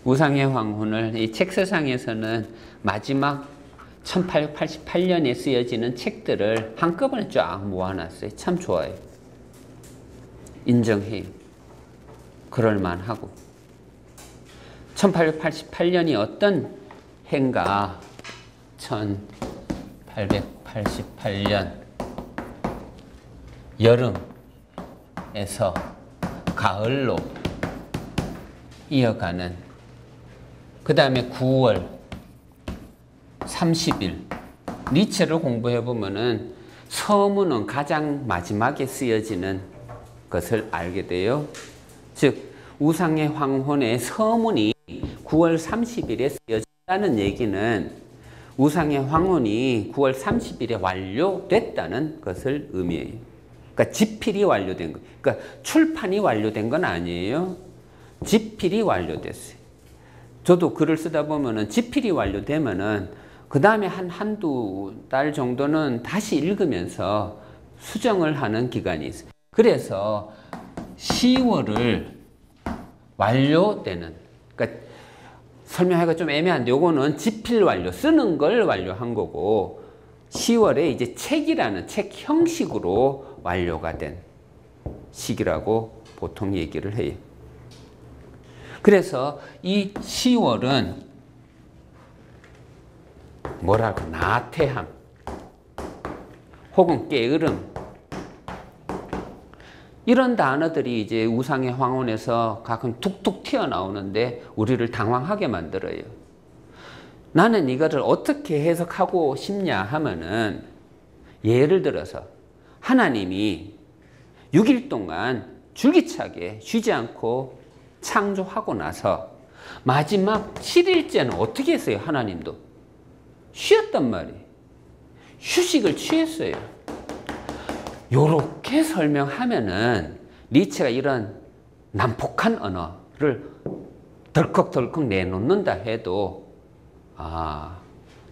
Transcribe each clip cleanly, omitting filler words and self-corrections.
우상의 황혼을 이 책서상에서는 마지막 1888년에 쓰여지는 책들을 한꺼번에 쫙 모아놨어요. 참 좋아요. 인정해요. 그럴만하고. 1888년이 어떤 해인가? 1888년 여름에서 가을로 이어가는, 그 다음에 9월 30일. 니체를 공부해 보면은 서문은 가장 마지막에 쓰여지는 것을 알게 돼요. 즉 우상의 황혼의 서문이 9월 30일에 쓰여졌다는 얘기는 우상의 황혼이 9월 30일에 완료됐다는 것을 의미해요. 그러니까 집필이 완료된 거. 그러니까 출판이 완료된 건 아니에요. 집필이 완료됐어요. 저도 글을 쓰다 보면은 집필이 완료되면은 그 다음에 한두 달 정도는 다시 읽으면서 수정을 하는 기간이 있어요. 그래서 10월을 완료되는, 그러니까 설명하기가 좀 애매한데 요거는 집필 완료, 쓰는 걸 완료한 거고 10월에 이제 책이라는 책 형식으로 완료가 된 시기라고 보통 얘기를 해요. 그래서 이 10월은 뭐라고, 나태함 혹은 게으름, 이런 단어들이 이제 우상의 황혼에서 가끔 툭툭 튀어나오는데 우리를 당황하게 만들어요. 나는 이거를 어떻게 해석하고 싶냐 하면은, 예를 들어서 하나님이 6일 동안 줄기차게 쉬지 않고 창조하고 나서 마지막 7일째는 어떻게 했어요? 하나님도 쉬었단 말이에요. 휴식을 취했어요. 요렇게 설명하면은 니체가 이런 난폭한 언어를 덜컥덜컥 내놓는다 해도, 아,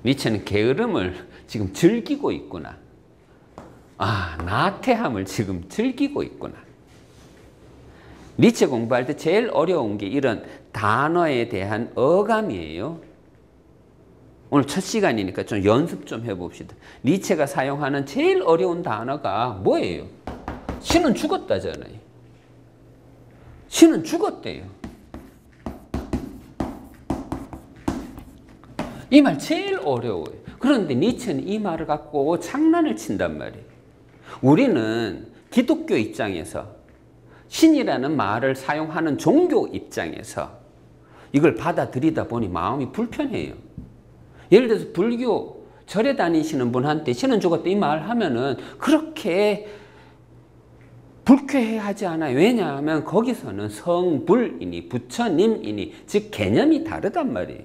니체는 게으름을 지금 즐기고 있구나. 아, 나태함을 지금 즐기고 있구나. 니체 공부할 때 제일 어려운 게 이런 단어에 대한 어감이에요. 오늘 첫 시간이니까 좀 연습 좀 해봅시다. 니체가 사용하는 제일 어려운 단어가 뭐예요? 신은 죽었다잖아요. 신은 죽었대요. 이 말 제일 어려워요. 그런데 니체는 이 말을 갖고 장난을 친단 말이에요. 우리는 기독교 입장에서 신이라는 말을 사용하는 종교 입장에서 이걸 받아들이다 보니 마음이 불편해요. 예를 들어서 불교 절에 다니시는 분한테 신은 죽었다 이 말 하면은 그렇게 불쾌해하지 않아요. 왜냐하면 거기서는 성불이니 부처님이니 즉 개념이 다르단 말이에요.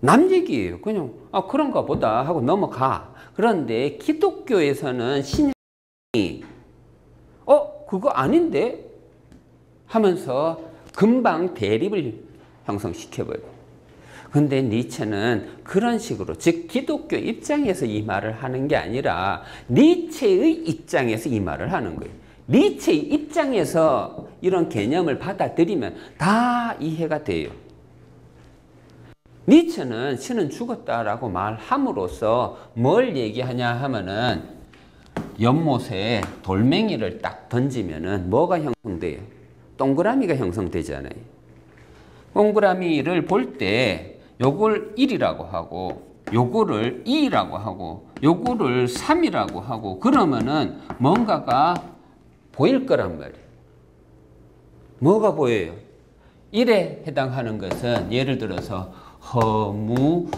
남 얘기예요. 그냥 아 그런가 보다 하고 넘어가. 그런데 기독교에서는 신이 그거 아닌데 하면서 금방 대립을 형성시켜버려요. 근데 니체는 그런 식으로, 즉 기독교 입장에서 이 말을 하는 게 아니라 니체의 입장에서 이 말을 하는 거예요. 니체의 입장에서 이런 개념을 받아들이면 다 이해가 돼요. 니체는 신은 죽었다라고 말함으로써 뭘 얘기하냐 하면은 연못에 돌멩이를 딱 던지면은 뭐가 형성돼요? 동그라미가 형성되잖아요. 동그라미를 볼 때 요걸 1이라고 하고 요거를 2라고 하고 요거를 3이라고 하고 그러면은 뭔가가 보일 거란 말이에요. 뭐가 보여요? 1에 해당하는 것은 예를 들어서 허무주의의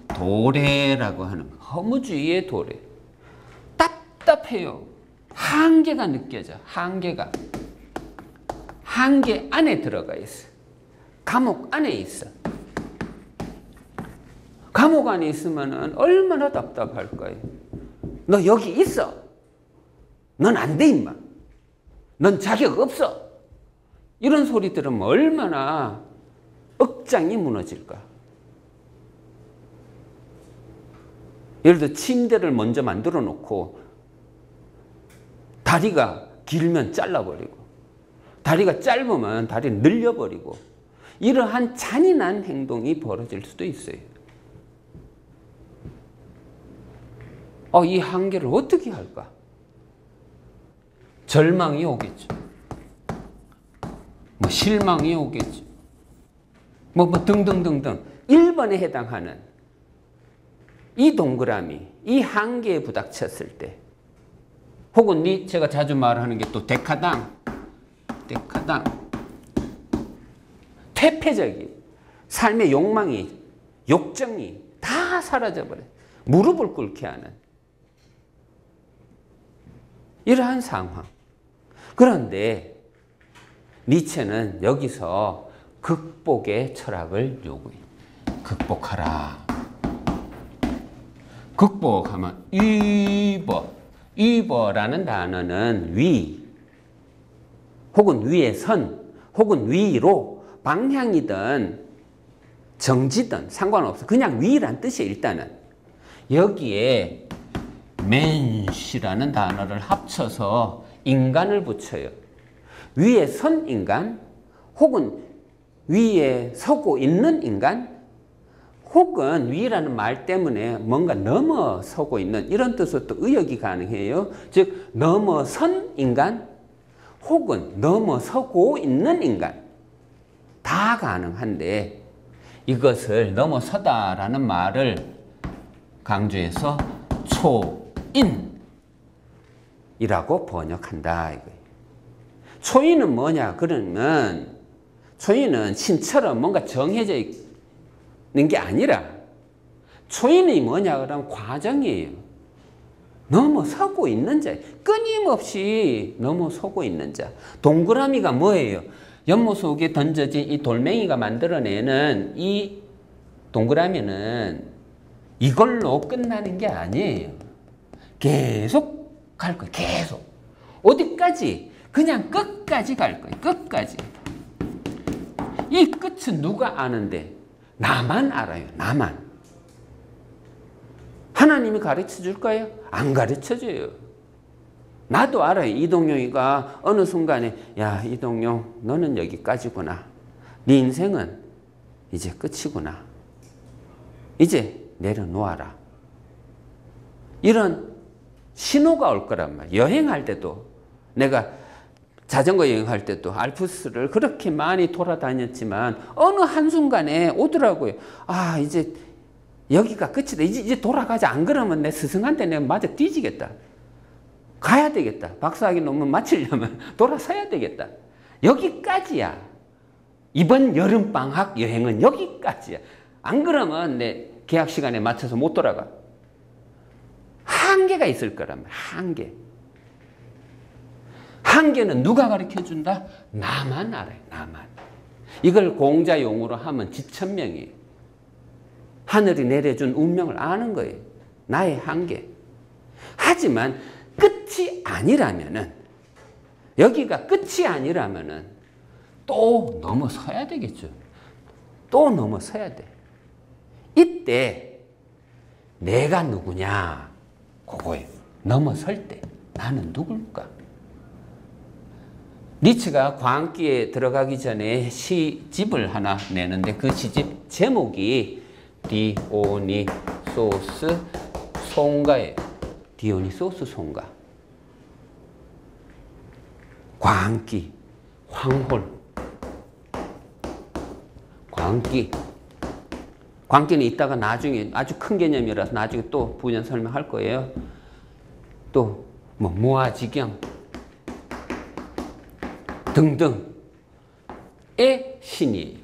도래라고 하는 거. 허무주의의 도래. 답답해요. 한계가 느껴져. 한계가. 한계 안에 들어가 있어. 감옥 안에 있어. 감옥 안에 있으면 얼마나 답답할까요? 너 여기 있어. 넌 안 돼 임마. 넌 자격 없어. 이런 소리 들으면 얼마나 억장이 무너질까. 예를 들어 침대를 먼저 만들어 놓고 다리가 길면 잘라버리고 다리가 짧으면 다리를 늘려버리고 이러한 잔인한 행동이 벌어질 수도 있어요. 이 한계를 어떻게 할까? 절망이 오겠죠. 뭐 실망이 오겠죠. 뭐 등등등등 1번에 해당하는 이 동그라미, 이 한계에 부닥쳤을 때 혹은 제가 자주 말하는 게 또 데카당 퇴폐적인 삶의 욕망이 욕정이 다 사라져버려요. 무릎을 꿇게 하는 이러한 상황. 그런데 니체는 여기서 극복의 철학을 요구해요. 극복하라. 극복하면 이버라는 단어는 위 혹은 위에 선 혹은 위로 방향이든 정지든 상관없어. 그냥 위란 뜻이에요. 일단은 여기에 맨시라는 단어를 합쳐서 인간을 붙여요. 위에 선 인간 혹은 위에 서고 있는 인간 혹은 위라는 말 때문에 뭔가 넘어서고 있는 이런 뜻으로 또 의역이 가능해요. 즉 넘어선 인간 혹은 넘어서고 있는 인간 다 가능한데 이것을 넘어서다라는 말을 강조해서 초인이라고 번역한다 이거예요. 초인은 뭐냐? 그러면 초인은 신처럼 뭔가 정해져 있는 게 아니라 초인이 뭐냐 그러면 과정이에요. 넘어서고 있는 자, 끊임없이 넘어서고 있는 자. 동그라미가 뭐예요? 연못 속에 던져진 이 돌멩이가 만들어내는 이 동그라미는 이걸로 끝나는 게 아니에요. 계속 갈 거예요. 계속. 어디까지? 그냥 끝까지 갈 거예요. 끝까지. 이 끝은 누가 아는데? 나만 알아요. 나만. 하나님이 가르쳐 줄까요? 안 가르쳐 줘요. 나도 알아요. 이동용이가 어느 순간에 야 이동용 너는 여기까지구나. 네 인생은 이제 끝이구나. 이제 내려놓아라. 이런 신호가 올 거란 말이에요. 여행할 때도 내가 자전거 여행할 때도 알프스를 그렇게 많이 돌아다녔지만 어느 한순간에 오더라고요. 아 이제 여기가 끝이다. 이제 돌아가자. 안 그러면 내 스승한테 내가 맞아 뒤지겠다. 가야 되겠다. 박사학위 논문 마치려면 돌아서야 되겠다. 여기까지야. 이번 여름방학 여행은 여기까지야. 안 그러면 내 계약 시간에 맞춰서 못 돌아가. 한계가 있을 거란 말이야. 한계. 한계는 누가 가르쳐준다? 나만 알아요. 나만. 이걸 공자용으로 하면 지천명이에요. 하늘이 내려준 운명을 아는 거예요. 나의 한계. 하지만 끝이 아니라면은 여기가 끝이 아니라면은 또 넘어서야 되겠죠. 또 넘어서야 돼. 이때 내가 누구냐? 그거예요. 넘어설 때 나는 누굴까? 니츠가 광기에 들어가기 전에 시집을 하나 내는데 그 시집 제목이 디오니소스 송가예요. 디오니소스 송가. 광기, 황홀. 광기. 광기는 이따가 나중에 아주 큰 개념이라서 나중에 또 부연 설명할 거예요. 또 뭐 무아지경 등등의 신이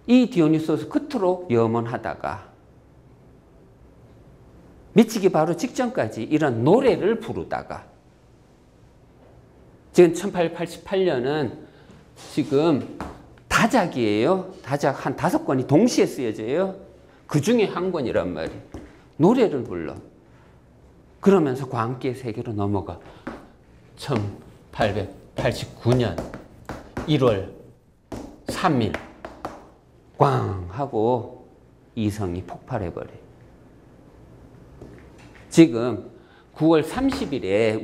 이 디오니소스 끝으로 염원하다가 미치기 바로 직전까지 이런 노래를 부르다가 지금 1888년은 지금 다작이에요. 다작 한 5권이 동시에 쓰여져요. 그 중에 한 권이란 말이에요. 노래를 불러. 그러면서 광기의 세계로 넘어가. 1889년 1월 3일 꽝 하고 이성이 폭발해버려요. 지금 9월 30일에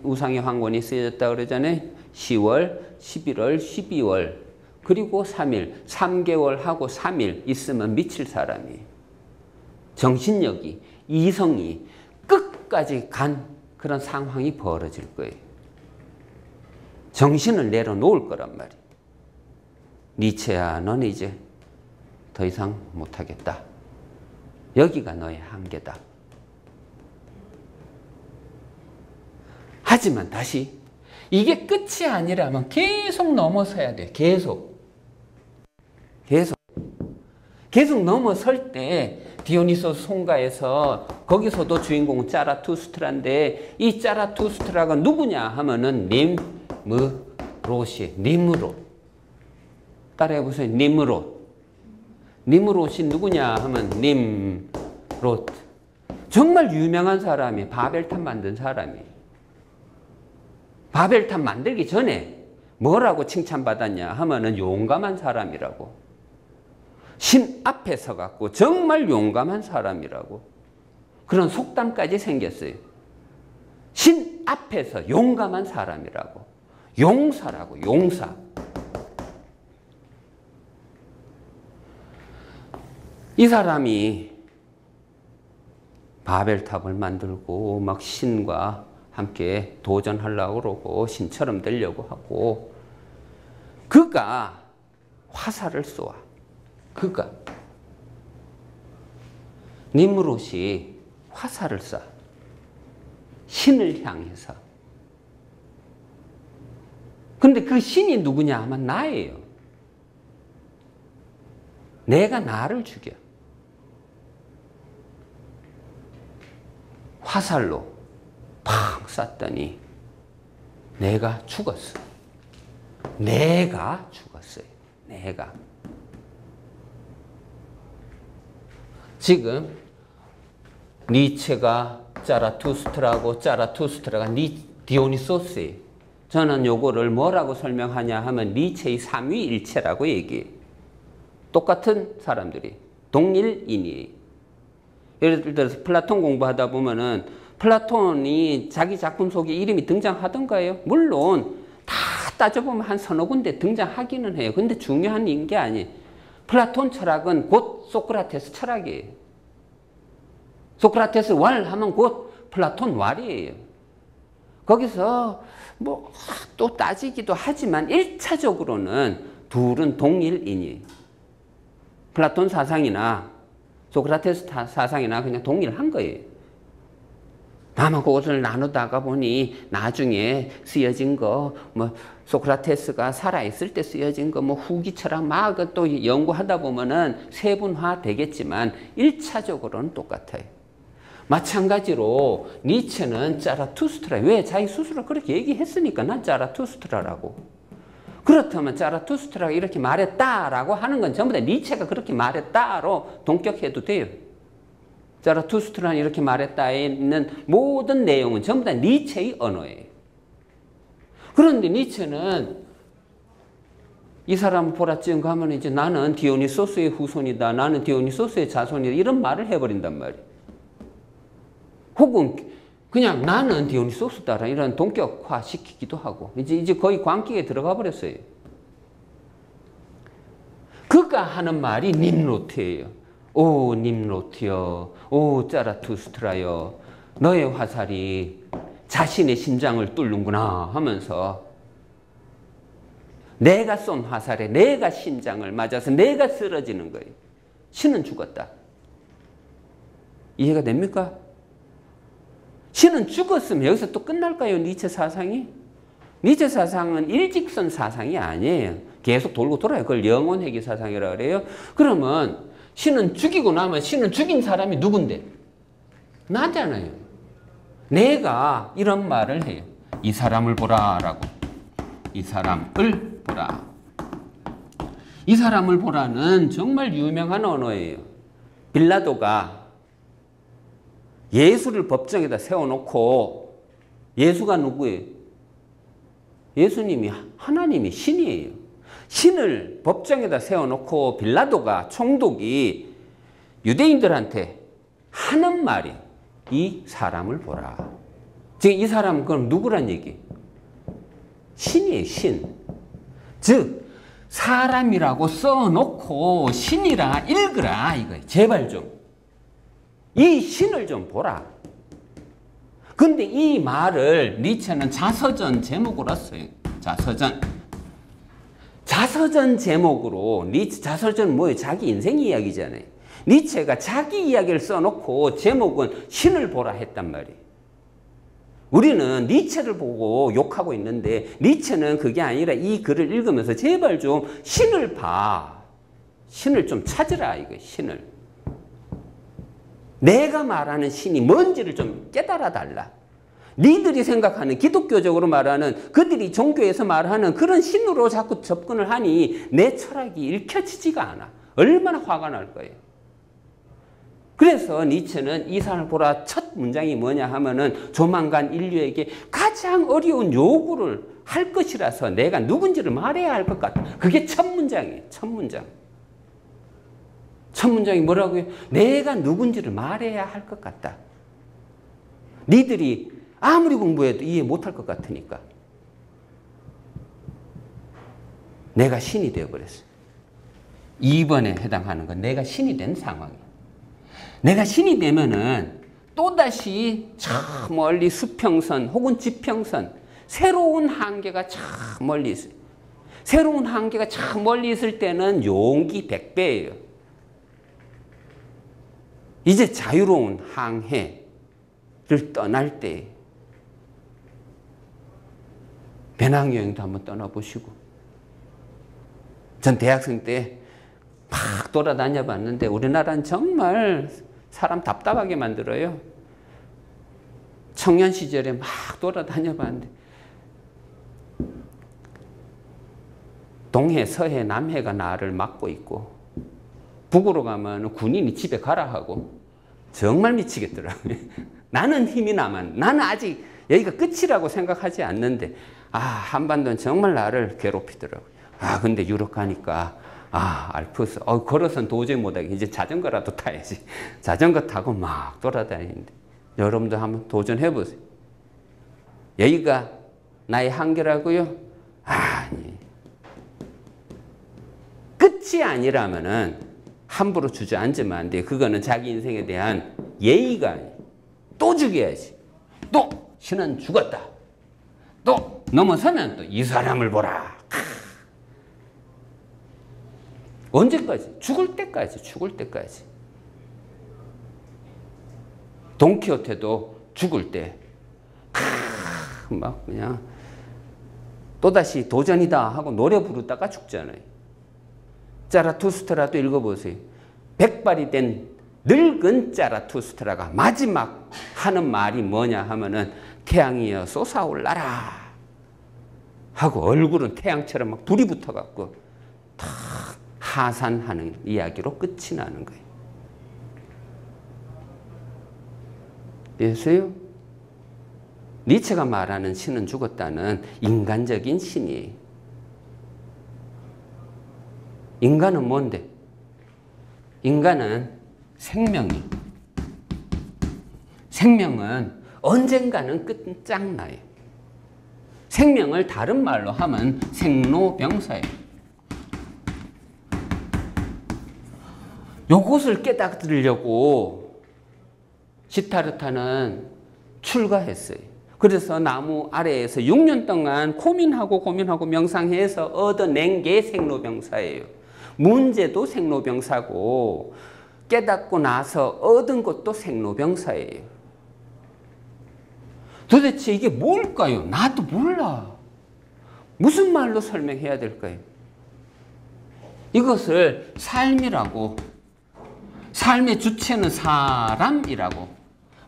우상의 황혼이 쓰여졌다 그러잖아요. 10월, 11월, 12월, 그리고 3일, 3개월하고 3일 있으면 미칠 사람이. 정신력이, 이성이 끝까지 간 그런 상황이 벌어질 거예요. 정신을 내려놓을 거란 말이에요. 니체야, 너는 이제 더 이상 못하겠다. 여기가 너의 한계다. 하지만 다시 이게 끝이 아니라면 계속 넘어서야 돼. 계속 넘어설 때 디오니소스 송가에서 거기서도 주인공은 짜라투스트라인데 이 짜라투스트라가 누구냐 하면은 님므롯이 니므롯. 따라해보세요. 니므롯이 누구냐 하면 님롯. 정말 유명한 사람이 바벨탑 만든 사람이. 바벨탑 만들기 전에 뭐라고 칭찬받았냐 하면은 용감한 사람이라고. 신 앞에 서갖고 정말 용감한 사람이라고. 그런 속담까지 생겼어요. 신 앞에서 용감한 사람이라고. 용사라고, 용사. 이 사람이 바벨탑을 만들고 막 신과 함께 도전하려고 그러고 신처럼 되려고 하고 그가 화살을 쏘아. 그가 니므롯이 화살을 쏴. 신을 향해서. 근데 그 신이 누구냐 하면 나예요. 내가 나를 죽여. 화살로 팍 쐈더니 내가 죽었어. 내가 죽었어요. 내가. 지금 니체가 짜라투스트라고 짜라투스트라가 디오니소스예요. 저는 요거를 뭐라고 설명하냐 하면 니체의 삼위일체라고 얘기해요. 똑같은 사람들이. 동일인이에요. 예를 들어서 플라톤 공부하다 보면은 플라톤이 자기 작품 속에 이름이 등장하던가요? 물론 다 따져보면 한 서너 군데 등장하기는 해요. 근데 중요한 게 아니에요. 플라톤 철학은 곧 소크라테스 철학이에요. 소크라테스 왈 하면 곧 플라톤 왈이에요. 거기서 뭐 또 따지기도 하지만 1차적으로는 둘은 동일인이에요. 플라톤 사상이나 소크라테스 사상이나 그냥 동일한 거예요. 다만 그것을 나누다가 보니 나중에 쓰여진 거, 뭐 소크라테스가 살아있을 때 쓰여진 거, 뭐 후기 철학 막 또 연구하다 보면은 세분화 되겠지만 1차적으로는 똑같아요. 마찬가지로 니체는 짜라투스트라. 왜? 자기 스스로 그렇게 얘기했으니까 난 짜라투스트라라고. 그렇다면 짜라투스트라가 이렇게 말했다라고 하는 건 전부 다 니체가 그렇게 말했다로 동격해도 돼요. 짜라투스트라는 이렇게 말했다에 있는 모든 내용은 전부 다 니체의 언어예요. 그런데 니체는 이 사람을 보라 지금 가면 이제 나는 디오니소스의 후손이다. 나는 디오니소스의 자손이다. 이런 말을 해버린단 말이에요. 혹은 그냥 나는 디오니소스다. 이런 동격화 시키기도 하고. 이제 거의 광기에 들어가 버렸어요. 그가 하는 말이 님로트예요. 오 님로트여, 오 짜라투스트라여, 너의 화살이 자신의 심장을 뚫는구나 하면서 내가 쏜 화살에 내가 심장을 맞아서 내가 쓰러지는 거예요. 신은 죽었다. 이해가 됩니까? 신은 죽었으면 여기서 또 끝날까요? 니체 사상이? 니체 사상은 일직선 사상이 아니에요. 계속 돌고 돌아요. 그걸 영혼회귀 사상이라고 그래요. 그러면 신은 죽이고 나면 신은 죽인 사람이 누군데? 나잖아요. 내가 이런 말을 해요. 이 사람을 보라라고. 이 사람을 보라. 이 사람을 보라는 정말 유명한 언어예요. 빌라도가 예수를 법정에다 세워놓고, 예수가 누구예요? 예수님이 하나님이 신이에요. 신을 법정에다 세워놓고 빌라도가 총독이 유대인들한테 하는 말이 이 사람을 보라. 지금 이 사람은 그럼 누구란 얘기? 신이에요, 신. 즉 사람이라고 써놓고 신이라 읽으라 이거예요. 제발 좀. 이 신을 좀 보라. 근데 이 말을 니체는 자서전 제목으로 써요. 자서전. 자서전 제목으로, 니체 자서전은 뭐예요? 자기 인생 이야기잖아요. 니체가 자기 이야기를 써놓고 제목은 신을 보라 했단 말이에요. 우리는 니체를 보고 욕하고 있는데 니체는 그게 아니라 이 글을 읽으면서 제발 좀 신을 봐. 신을 좀 찾으라 이거예요. 신을. 내가 말하는 신이 뭔지를 좀 깨달아 달라. 니들이 생각하는 기독교적으로 말하는 그들이 종교에서 말하는 그런 신으로 자꾸 접근을 하니 내 철학이 읽혀지지가 않아. 얼마나 화가 날 거예요. 그래서 니체는 이 사람을 보라 첫 문장이 뭐냐 하면은 조만간 인류에게 가장 어려운 요구를 할 것이라서 내가 누군지를 말해야 할 것 같다. 그게 첫 문장이에요. 첫 문장. 첫 문장이 뭐라고요? 내가 누군지를 말해야 할 것 같다. 니들이 아무리 공부해도 이해 못할 것 같으니까. 내가 신이 되어버렸어요. 2번에 해당하는 건 내가 신이 된 상황이에요. 내가 신이 되면은 또다시 저 멀리 수평선 혹은 지평선, 새로운 한계가 저 멀리 있어요. 새로운 한계가 저 멀리 있을 때는 용기 100배예요. 이제 자유로운 항해를 떠날 때 배낭여행도 한번 떠나보시고. 전 대학생 때 막 돌아다녀 봤는데 우리나라는 정말 사람 답답하게 만들어요. 청년 시절에 막 돌아다녀 봤는데 동해, 서해, 남해가 나를 막고 있고 북으로 가면 군인이 집에 가라 하고 정말 미치겠더라고요. 나는 힘이 남았는데 나는 아직 여기가 끝이라고 생각하지 않는데 한반도는 정말 나를 괴롭히더라고요. 근데 유럽 가니까 알프스 걸어서는 도저히 못하게 이제 자전거라도 타야지. 자전거 타고 막 돌아다니는데 여러분도 한번 도전해 보세요. 여기가 나의 한계라고요? 아니. 끝이 아니라면은 함부로 주저앉으면 안 돼요. 그거는 자기 인생에 대한 예의가 아니에요. 또 죽여야지. 또 신은 죽었다. 또 넘어서면 또 이 사람을 보라. 언제까지? 죽을 때까지. 죽을 때까지. 돈키호테도 죽을 때 막 그냥 또다시 도전이다 하고 노래 부르다가 죽잖아요. 자라투스트라도 읽어보세요. 백발이 된 늙은 자라투스트라가 마지막 하는 말이 뭐냐 하면은 태양이여 솟아올라라 하고 얼굴은 태양처럼 막 불이 붙어갖고 탁 하산하는 이야기로 끝이 나는 거예요. 이해하세요? 니체가 말하는 신은 죽었다는 인간적인 신이에요. 인간은 뭔데? 인간은 생명이. 생명은 언젠가는 끝장나요. 생명을 다른 말로 하면 생로병사예요. 요것을 깨닫으려고 시타르타는 출가했어요. 그래서 나무 아래에서 6년 동안 고민하고 명상해서 얻어낸 게 생로병사예요. 문제도 생로병사고 깨닫고 나서 얻은 것도 생로병사예요. 도대체 이게 뭘까요? 나도 몰라. 무슨 말로 설명해야 될까요? 이것을 삶이라고, 삶의 주체는 사람이라고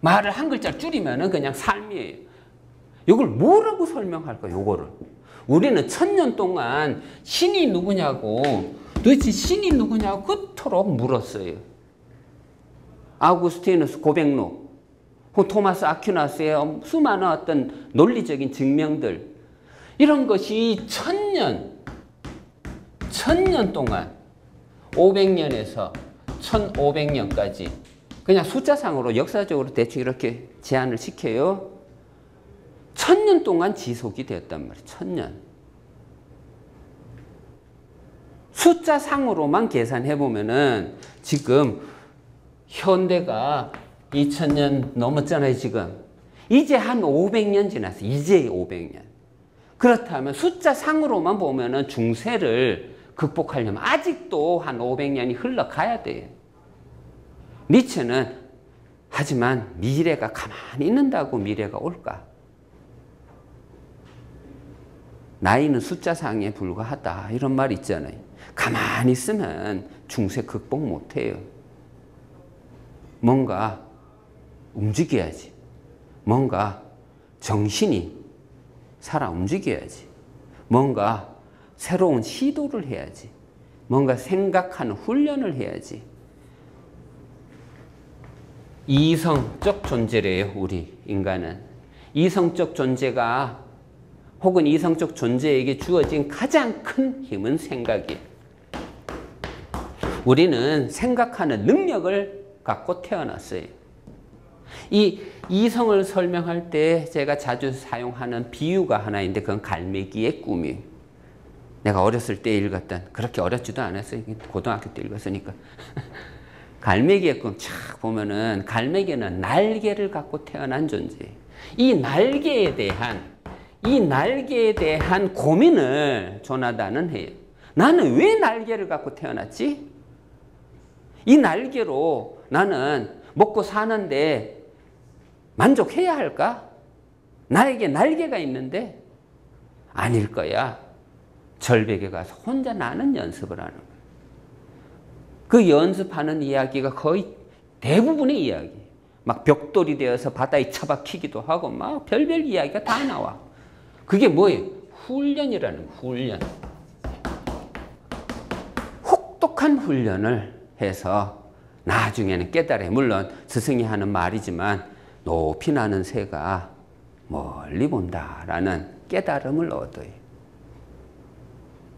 말을 한 글자 줄이면 그냥 삶이에요. 이걸 뭐라고 설명할까요? 요거를. 우리는 1000년 동안 신이 누구냐고, 도대체 신이 누구냐고 그토록 물었어요. 아우구스티누스 고백록, 토마스 아퀴나스의 수많은 어떤 논리적인 증명들, 이런 것이 1000년 동안 500년에서 1500년까지 그냥 숫자상으로 역사적으로 대충 이렇게 제한을 시켜요. 1000년 동안 지속이 되었단 말이에요. 1000년. 숫자상으로만 계산해 보면은 지금 현대가 2000년 넘었잖아요, 지금. 이제 한 500년 지났어요. 이제 500년. 그렇다면 숫자상으로만 보면은 중세를 극복하려면 아직도 한 500년이 흘러가야 돼요. 니체는 하지만 미래가 가만히 있는다고 미래가 올까? 나이는 숫자상에 불과하다 이런 말 있잖아요. 가만히 있으면 중세 극복 못해요. 뭔가 움직여야지. 뭔가 정신이 살아 움직여야지. 뭔가 새로운 시도를 해야지. 뭔가 생각하는 훈련을 해야지. 이성적 존재래요, 우리 인간은. 이성적 존재가 혹은 이성적 존재에게 주어진 가장 큰 힘은 생각이에요. 우리는 생각하는 능력을 갖고 태어났어요. 이 이성을 설명할 때 제가 자주 사용하는 비유가 하나 있는데 그건 갈매기의 꿈이에요. 내가 어렸을 때 읽었던, 그렇게 어렸지도 않았어요. 고등학교 때 읽었으니까. 갈매기의 꿈 쫙 보면은 갈매기는 날개를 갖고 태어난 존재예요. 이 날개에 대한 고민을 조나단은 해요. 나는 왜 날개를 갖고 태어났지? 이 날개로 나는 먹고 사는데 만족해야 할까? 나에게 날개가 있는데 아닐 거야. 절벽에 가서 혼자 나는 연습을 하는 거야. 그 연습하는 이야기가 거의 대부분의 이야기. 막 벽돌이 되어서 바다에 처박히기도 하고 막 별별 이야기가 다 나와. 그게 뭐예요? 훈련이라는 거예요. 훈련. 혹독한 훈련을 해서 나중에는 깨달아요. 물론 스승이 하는 말이지만 높이 나는 새가 멀리 본다라는 깨달음을 얻어요.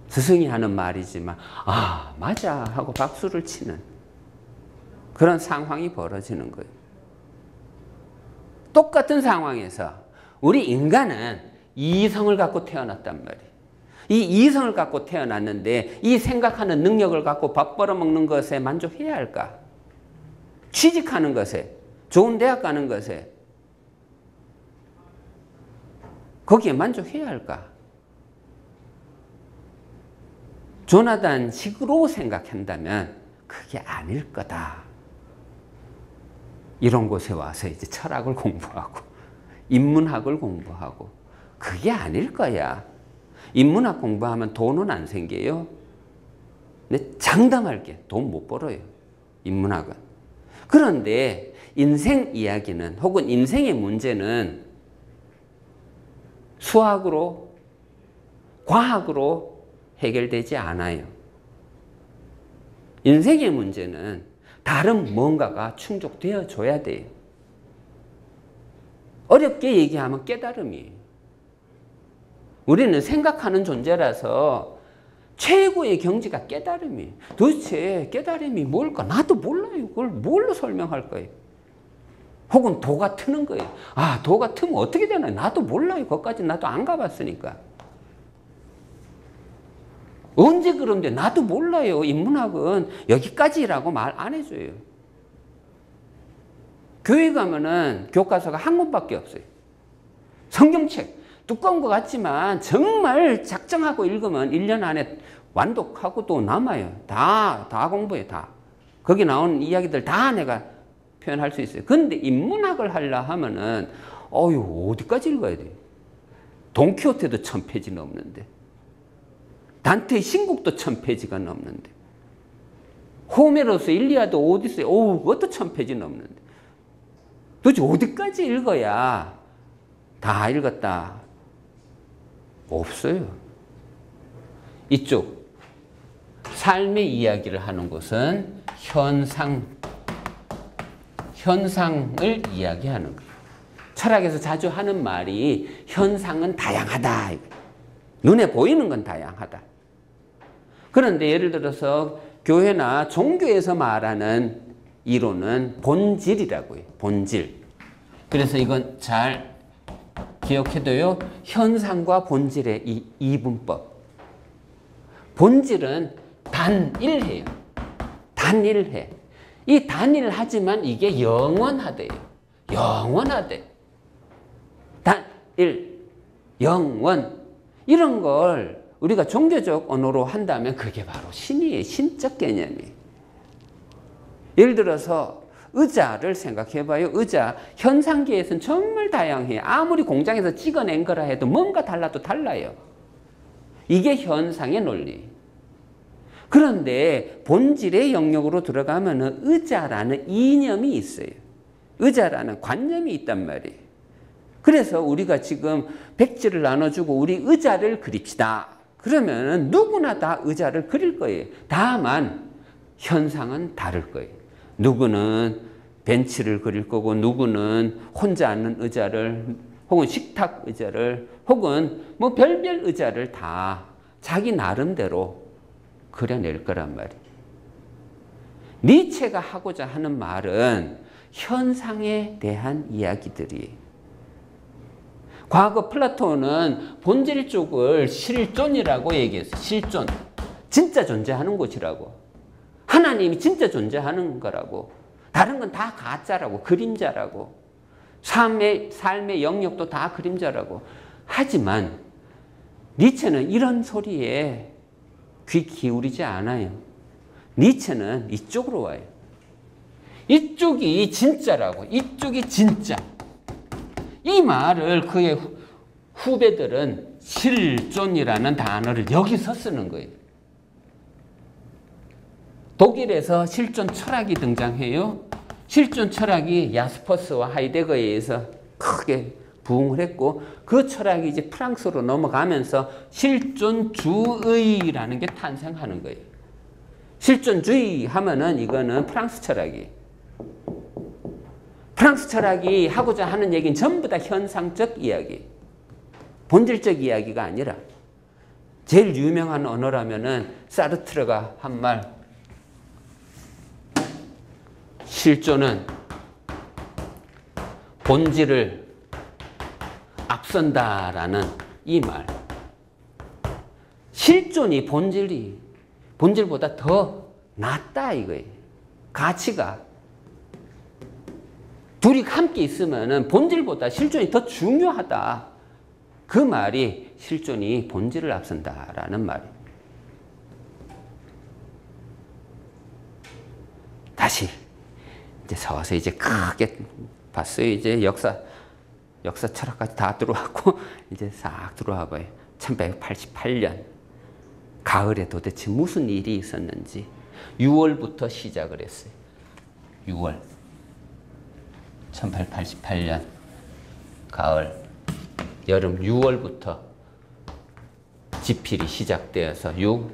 스승이 하는 말이지만 아 맞아 하고 박수를 치는 그런 상황이 벌어지는 거예요. 똑같은 상황에서 우리 인간은 이성을 갖고 태어났단 말이에요. 이 이성을 갖고 태어났는데 이 생각하는 능력을 갖고 밥 벌어먹는 것에 만족해야 할까? 취직하는 것에, 좋은 대학 가는 것에 거기에 만족해야 할까? 조나단식으로 생각한다면 그게 아닐 거다. 이런 곳에 와서 이제 철학을 공부하고 인문학을 공부하고 그게 아닐 거야. 인문학 공부하면 돈은 안 생겨요. 근데 장담할게. 돈 못 벌어요. 인문학은. 그런데 인생 이야기는 혹은 인생의 문제는 수학으로 과학으로 해결되지 않아요. 인생의 문제는 다른 뭔가가 충족되어 줘야 돼요. 어렵게 얘기하면 깨달음이에요. 우리는 생각하는 존재라서 최고의 경지가 깨달음이에요. 도대체 깨달음이 뭘까? 나도 몰라요. 그걸 뭘로 설명할 거예요? 혹은 도가 트는 거예요. 아, 도가 트면 어떻게 되나요? 나도 몰라요. 거기까지 나도 안 가봤으니까. 언제 그런데 나도 몰라요. 인문학은 여기까지라고 말 안 해줘요. 교회 가면은 교과서가 한 권밖에 없어요. 성경책 두꺼운 것 같지만 정말 작정하고 읽으면 1년 안에 완독하고 또 남아요. 다 공부해요. 다. 거기 나오는 이야기들 다 내가 표현할 수 있어요. 근데 인문학을 하려 하면은 어디까지 읽어야 돼요? 돈키호테도 1000페이지 넘는데 단테의 신국도 1000페이지가 넘는데 호메로스, 일리아드, 오디세이 그것도 1000페이지 넘는데 도대체 어디까지 읽어야 다 읽었다? 없어요. 이쪽 삶의 이야기를 하는 곳은 현상을 이야기하는 거예요. 철학에서 자주 하는 말이 현상은 다양하다. 눈에 보이는 건 다양하다. 그런데 예를 들어서 교회나 종교에서 말하는 이론은 본질이라고 해요. 본질. 그래서 이건 잘 기억해둬요. 현상과 본질의 이 이분법. 본질은 다 단일해요. 단일해. 이 단일하지만 이게 영원하대요. 영원하대. 단일, 영원. 이런 걸 우리가 종교적 언어로 한다면 그게 바로 신이에요. 신적 개념이에요. 예를 들어서 의자를 생각해 봐요. 의자, 현상계에서는 정말 다양해요. 아무리 공장에서 찍어낸 거라 해도 뭔가 달라도 달라요. 이게 현상의 논리. 그런데 본질의 영역으로 들어가면 의자라는 이념이 있어요. 의자라는 관념이 있단 말이에요. 그래서 우리가 지금 백지를 나눠주고 우리 의자를 그립시다. 그러면 누구나 다 의자를 그릴 거예요. 다만 현상은 다를 거예요. 누구는 벤치를 그릴 거고 누구는 혼자 앉는 의자를 혹은 식탁 의자를 혹은 뭐 별별 의자를 다 자기 나름대로 그려낼 거란 말이에요. 니체가 하고자 하는 말은 현상에 대한 이야기들이에요. 과거 플라톤은 본질 쪽을 실존이라고 얘기했어요. 실존. 진짜 존재하는 곳이라고. 하나님이 진짜 존재하는 거라고. 다른 건 다 가짜라고. 그림자라고. 삶의 영역도 다 그림자라고. 하지만 니체는 이런 소리에 귀 기울이지 않아요. 니체는 이쪽으로 와요. 이쪽이 진짜라고. 이쪽이 진짜. 이 말을 그의 후배들은 실존이라는 단어를 여기서 쓰는 거예요. 독일에서 실존 철학이 등장해요. 실존 철학이 야스퍼스와 하이데거에 의해서 크게 부흥을 했고 그 철학이 이제 프랑스로 넘어가면서 실존주의라는 게 탄생하는 거예요. 실존주의 하면은 이거는 프랑스 철학이에요. 프랑스 철학이 하고자 하는 얘기는 전부 다 현상적 이야기, 본질적 이야기가 아니라 제일 유명한 언어라면은 사르트르가 한 말, 실존은 본질을 앞선다라는 이 말. 실존이 본질보다 더 낫다 이거예요. 가치가. 둘이 함께 있으면 본질보다 실존이 더 중요하다. 그 말이 실존이 본질을 앞선다라는 말이에요. 다시 이제 서서 이제 크게 봤어요. 이제 역사 철학까지 다 들어왔고 이제 싹 들어와 봐요. 1188년 가을에 도대체 무슨 일이 있었는지 6월부터 시작을 했어요. 6월 1888년 가을, 여름 6월부터 집필이 시작되어서 6,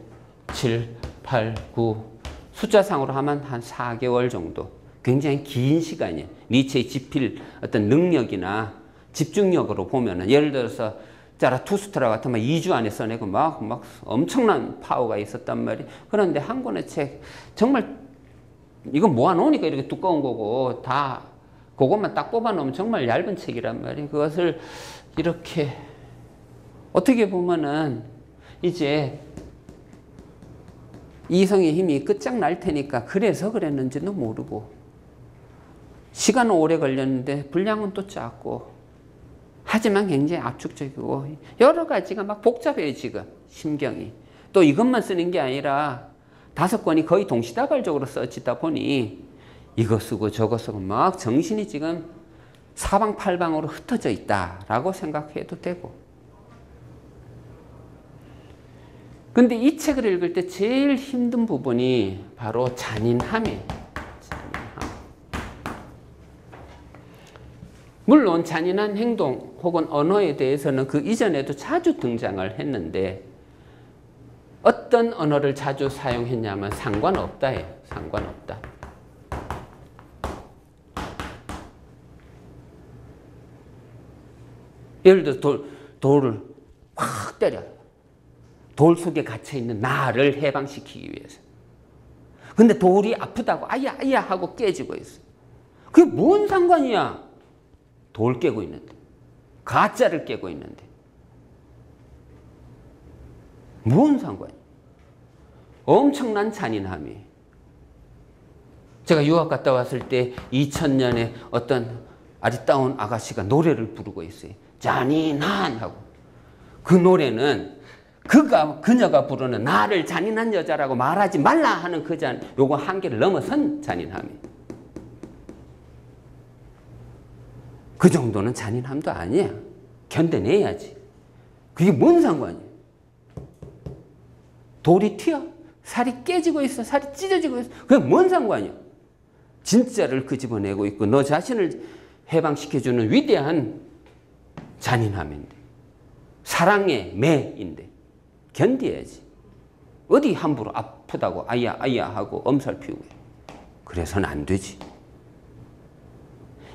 7, 8, 9 숫자상으로 하면 한 4개월 정도 굉장히 긴 시간이에요. 니체의 집필 어떤 능력이나 집중력으로 보면은 예를 들어서 자라투스트라 같으면 2주 안에 써내고 막 엄청난 파워가 있었단 말이에요. 그런데 한 권의 책 정말 이거 모아놓으니까 이렇게 두꺼운 거고 다 그것만 딱 뽑아놓으면 정말 얇은 책이란 말이에요. 그것을 이렇게 어떻게 보면은 이제 이성의 힘이 끝장날 테니까 그래서 그랬는지도 모르고 시간은 오래 걸렸는데 분량은 또 작고 하지만 굉장히 압축적이고 여러 가지가 막 복잡해요. 지금 심경이. 또 이것만 쓰는 게 아니라 5권이 거의 동시다발적으로 써지다 보니 이거 쓰고 저거 쓰고 막 정신이 지금 사방팔방으로 흩어져 있다라고 생각해도 되고. 근데 이 책을 읽을 때 제일 힘든 부분이 바로 잔인함이에요. 잔인함. 물론 잔인한 행동 혹은 언어에 대해서는 그 이전에도 자주 등장을 했는데 어떤 언어를 자주 사용했냐면 상관없다예요. 상관없다. 예를 들어 돌을 확 때려요. 돌 속에 갇혀있는 나를 해방시키기 위해서. 근데 돌이 아프다고 아야 아야 하고 깨지고 있어. 그게 뭔 상관이야? 돌 깨고 있는데. 가짜를 깨고 있는데. 뭔 상관이야? 엄청난 잔인함이. 제가 유학 갔다 왔을 때 2000년에 어떤 아리따운 아가씨가 노래를 부르고 있어요. 잔인한 하고. 그 노래는 그녀가 부르는 나를 잔인한 여자라고 말하지 말라 하는 요거 한계를 넘어선 잔인함이. 그 정도는 잔인함도 아니야. 견뎌내야지. 그게 뭔 상관이야. 돌이 튀어. 살이 깨지고 있어. 살이 찢어지고 있어. 그게 뭔 상관이야. 진짜를 끄집어내고 있고 너 자신을 해방시켜주는 위대한 잔인함인데, 사랑의 매인데 견뎌야지. 어디 함부로 아프다고 아야 아야 하고 엄살 피우고. 그래서는 안 되지.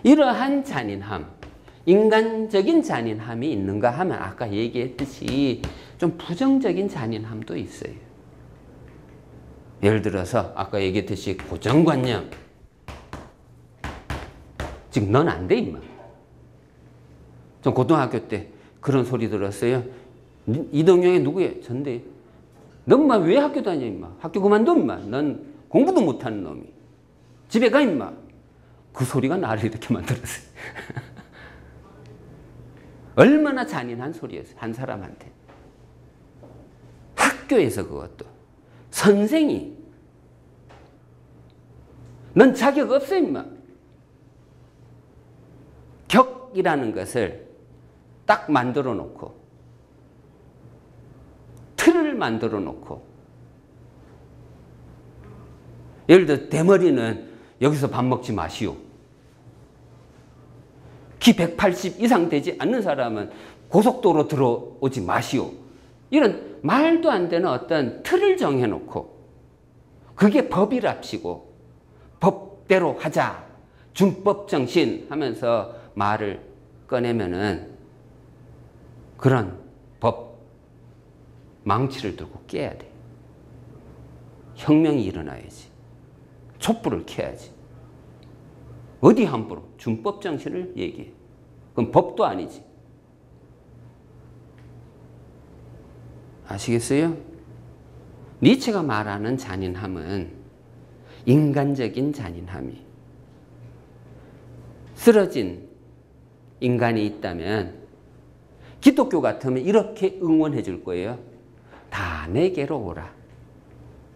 이러한 잔인함, 인간적인 잔인함이 있는가 하면 아까 얘기했듯이 좀 부정적인 잔인함도 있어요. 예를 들어서 아까 얘기했듯이 고정관념. 즉 넌 안 돼 임마. 전 고등학교 때 그런 소리 들었어요. 이동영이 누구예요? 전대. 넌 임마 왜 학교 다녀 임마. 학교 그만둬 임마. 넌 공부도 못하는 놈이. 집에 가 임마. 그 소리가 나를 이렇게 만들었어요. 얼마나 잔인한 소리였어요. 한 사람한테. 학교에서 그것도. 선생이. 넌 자격 없어 임마. 격이라는 것을 딱 만들어 놓고 틀을 만들어 놓고, 예를 들어 대머리는 여기서 밥 먹지 마시오. 키 180 이상 되지 않는 사람은 고속도로 들어오지 마시오. 이런 말도 안 되는 어떤 틀을 정해놓고 그게 법이랍시고 법대로 하자. 준법정신 하면서 말을 꺼내면은 그런 법 망치를 들고 깨야 돼. 혁명이 일어나야지. 촛불을 켜야지. 어디 함부로 준법정신을 얘기해. 그건 법도 아니지. 아시겠어요? 니체가 말하는 잔인함은 인간적인 잔인함이. 쓰러진 인간이 있다면 기독교 같으면 이렇게 응원해 줄 거예요. 다 내게로 오라.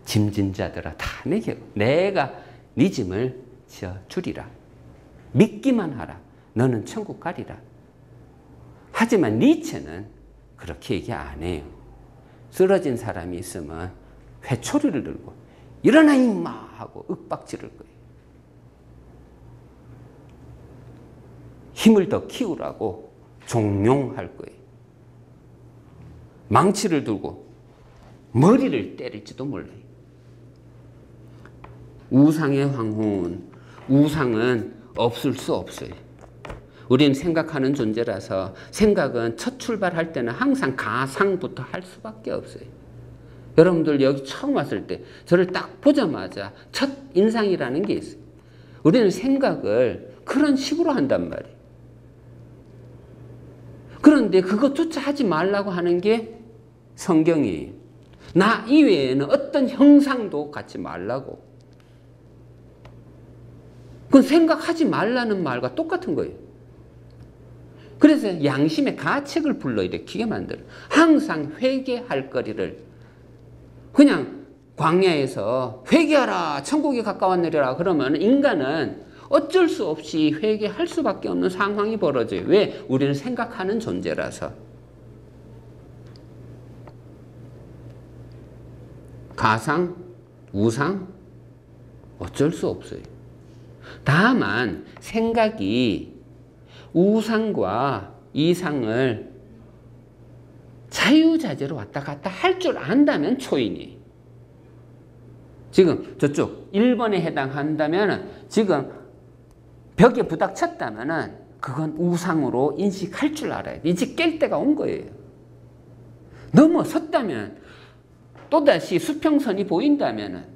짐진 자들아 다 내게로. 내가 네 짐을 지어주리라. 믿기만 하라. 너는 천국 가리라. 하지만 니체는 그렇게 얘기 안 해요. 쓰러진 사람이 있으면 회초리를 들고 일어나 임마 하고 윽박지를 거예요. 힘을 더 키우라고 종용할 거예요. 망치를 들고 머리를 때릴지도 몰라요. 우상의 황혼, 우상은 없을 수 없어요. 우리는 생각하는 존재라서 생각은 첫 출발할 때는 항상 가상부터 할 수밖에 없어요. 여러분들 여기 처음 왔을 때 저를 딱 보자마자 첫 인상이라는 게 있어요. 우리는 생각을 그런 식으로 한단 말이에요. 그런데 그것조차 하지 말라고 하는 게 성경이에요. 나 이외에는 어떤 형상도 갖지 말라고. 그건 생각하지 말라는 말과 똑같은 거예요. 그래서 양심의 가책을 불러일으키게 만들어요. 항상 회개할 거리를. 그냥 광야에서 회개하라 천국이 가까웠느니라 그러면 인간은 어쩔 수 없이 회개할 수밖에 없는 상황이 벌어져요. 왜? 우리는 생각하는 존재라서. 가상, 우상 어쩔 수 없어요. 다만 생각이 우상과 이상을 자유자재로 왔다 갔다 할 줄 안다면 초인이. 지금 저쪽 1번에 해당한다면 지금 벽에 부닥쳤다면 그건 우상으로 인식할 줄 알아야 돼. 이제 깰 때가 온 거예요. 넘어섰다면 또다시 수평선이 보인다면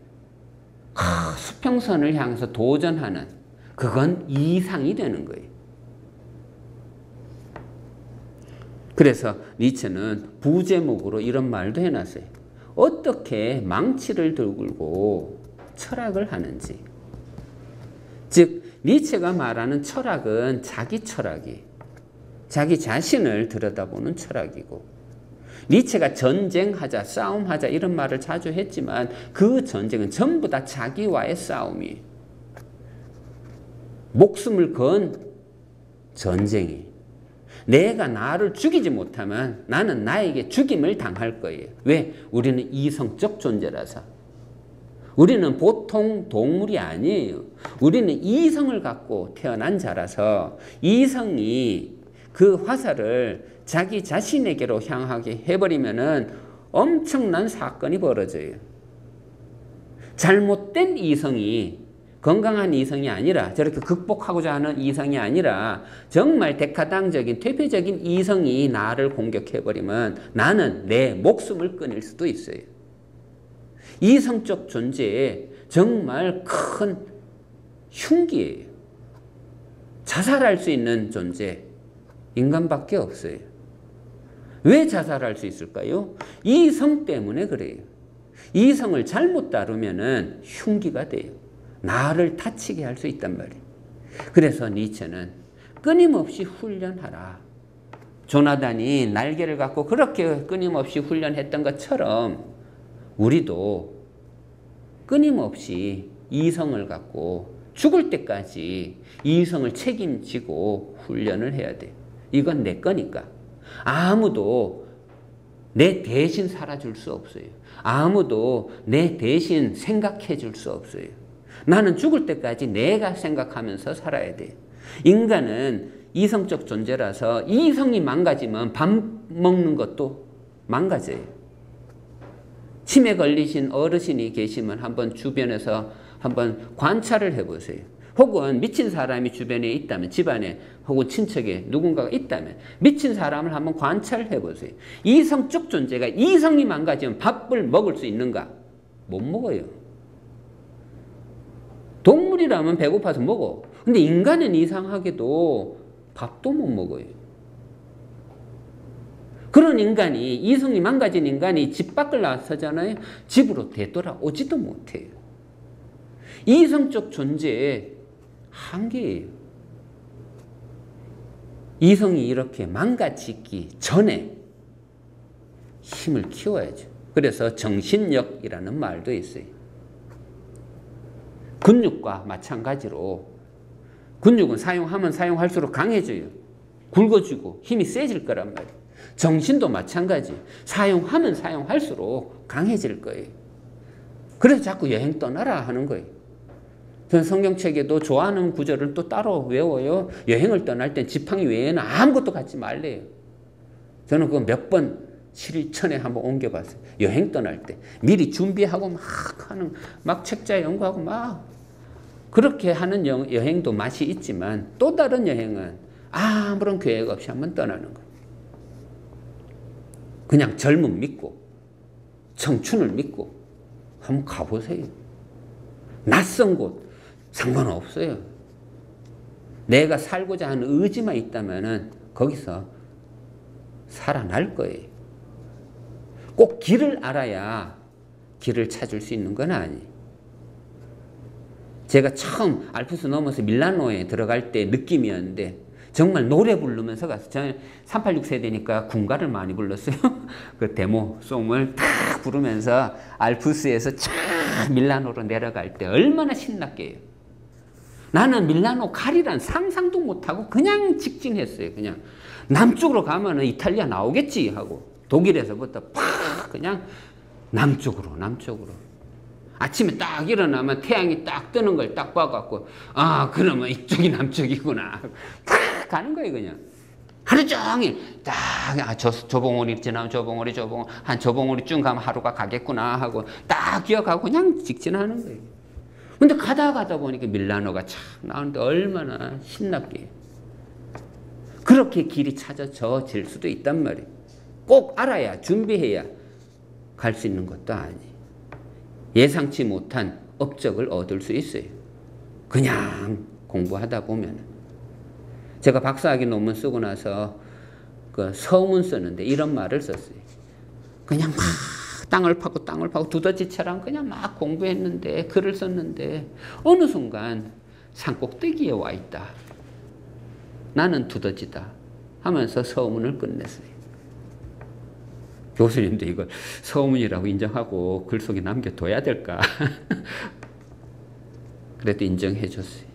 수평선을 향해서 도전하는 그건 이상이 되는 거예요. 그래서 니체는 부제목으로 이런 말도 해놨어요. 어떻게 망치를 들고 철학을 하는지. 즉 니체가 말하는 철학은 자기 철학이 자기 자신을 들여다보는 철학이고, 니체가 전쟁하자 싸움하자 이런 말을 자주 했지만 그 전쟁은 전부 다 자기와의 싸움이, 목숨을 건 전쟁이, 내가 나를 죽이지 못하면 나는 나에게 죽임을 당할 거예요. 왜? 우리는 이성적 존재라서. 우리는 보통 동물이 아니에요. 우리는 이성을 갖고 태어난 자라서 이성이 그 화살을 자기 자신에게로 향하게 해버리면은 엄청난 사건이 벌어져요. 잘못된 이성이, 건강한 이성이 아니라, 저렇게 극복하고자 하는 이성이 아니라 정말 데카당적인 퇴폐적인 이성이 나를 공격해버리면 나는 내 목숨을 끊을 수도 있어요. 이성적 존재에 정말 큰 흉기예요. 자살할 수 있는 존재, 인간밖에 없어요. 왜 자살할 수 있을까요? 이성 때문에 그래요. 이성을 잘못 다루면은 흉기가 돼요. 나를 다치게 할 수 있단 말이에요. 그래서 니체는 끊임없이 훈련하라. 조나단이 날개를 갖고 그렇게 끊임없이 훈련했던 것처럼 우리도 끊임없이 이성을 갖고 죽을 때까지 이성을 책임지고 훈련을 해야 돼요. 이건 내 거니까. 아무도 내 대신 살아줄 수 없어요. 아무도 내 대신 생각해 줄 수 없어요. 나는 죽을 때까지 내가 생각하면서 살아야 돼. 인간은 이성적 존재라서 이성이 망가지면 밥 먹는 것도 망가져요. 치매 걸리신 어르신이 계시면 한번 주변에서 한번 관찰을 해보세요. 혹은 미친 사람이 주변에 있다면, 집안에 혹은 친척에 누군가가 있다면 미친 사람을 한번 관찰해 보세요. 이성적 존재가 이성이 망가지면 밥을 먹을 수 있는가? 못 먹어요. 동물이라면 배고파서 먹어. 근데 인간은 이상하게도 밥도 못 먹어요. 그런 인간이, 이성이 망가진 인간이 집 밖을 나서잖아요. 집으로 되돌아오지도 못해요. 이성적 존재의 한계예요. 이성이 이렇게 망가지기 전에 힘을 키워야죠. 그래서 정신력이라는 말도 있어요. 근육과 마찬가지로 근육은 사용하면 사용할수록 강해져요. 굵어지고 힘이 세질 거란 말이에요. 정신도 마찬가지. 사용하면 사용할수록 강해질 거예요. 그래서 자꾸 여행 떠나라 하는 거예요. 저는 성경책에도 좋아하는 구절을 또 따로 외워요. 여행을 떠날 땐 지팡이 외에는 아무것도 갖지 말래요. 저는 그거 몇 번 실천에 한번 옮겨봤어요. 여행 떠날 때 미리 준비하고 막 책자 연구하고 막 그렇게 하는 여행도 맛이 있지만, 또 다른 여행은 아무런 계획 없이 한번 떠나는 거예요. 그냥 젊음 믿고 청춘을 믿고 한번 가보세요. 낯선 곳 상관없어요. 내가 살고자 하는 의지만 있다면 거기서 살아날 거예요. 꼭 길을 알아야 길을 찾을 수 있는 건 아니에요. 제가 처음 알프스 넘어서 밀라노에 들어갈 때 느낌이었는데, 정말 노래 부르면서 갔어요. 저는 386 세대니까 군가를 많이 불렀어요. 그 데모송을 탁 부르면서 알프스에서 촥 밀라노로 내려갈 때 얼마나 신났게요. 나는 밀라노 가리란 상상도 못하고 그냥 직진했어요. 그냥 남쪽으로 가면은 이탈리아 나오겠지 하고, 독일에서부터 팍 그냥 남쪽으로. 아침에 딱 일어나면 태양이 딱 뜨는 걸 딱 봐갖고, 아, 그러면 이쪽이 남쪽이구나. 딱 가는 거예요, 그냥. 하루 종일 딱, 아, 저 봉우리 지나면 저 봉우리, 한 저 봉우리 쭉 가면 하루가 가겠구나 하고 딱 기억하고 그냥 직진하는 거예요. 근데 가다 보니까 밀라노가 착 나오는데 얼마나 신났게. 그렇게 길이 찾아질 수도 있단 말이에요. 꼭 알아야, 준비해야 갈 수 있는 것도 아니에요. 예상치 못한 업적을 얻을 수 있어요. 그냥 공부하다 보면. 제가 박사학위 논문 쓰고 나서 그 서문 쓰는데 이런 말을 썼어요. 그냥 막 땅을 파고 두더지처럼 그냥 막 공부했는데 글을 썼는데 어느 순간 산 꼭대기에 와 있다. 나는 두더지다 하면서 서문을 끝냈어요. 교수님도 이걸 서문이라고 인정하고 글 속에 남겨둬야 될까? 그래도 인정해 줬어요.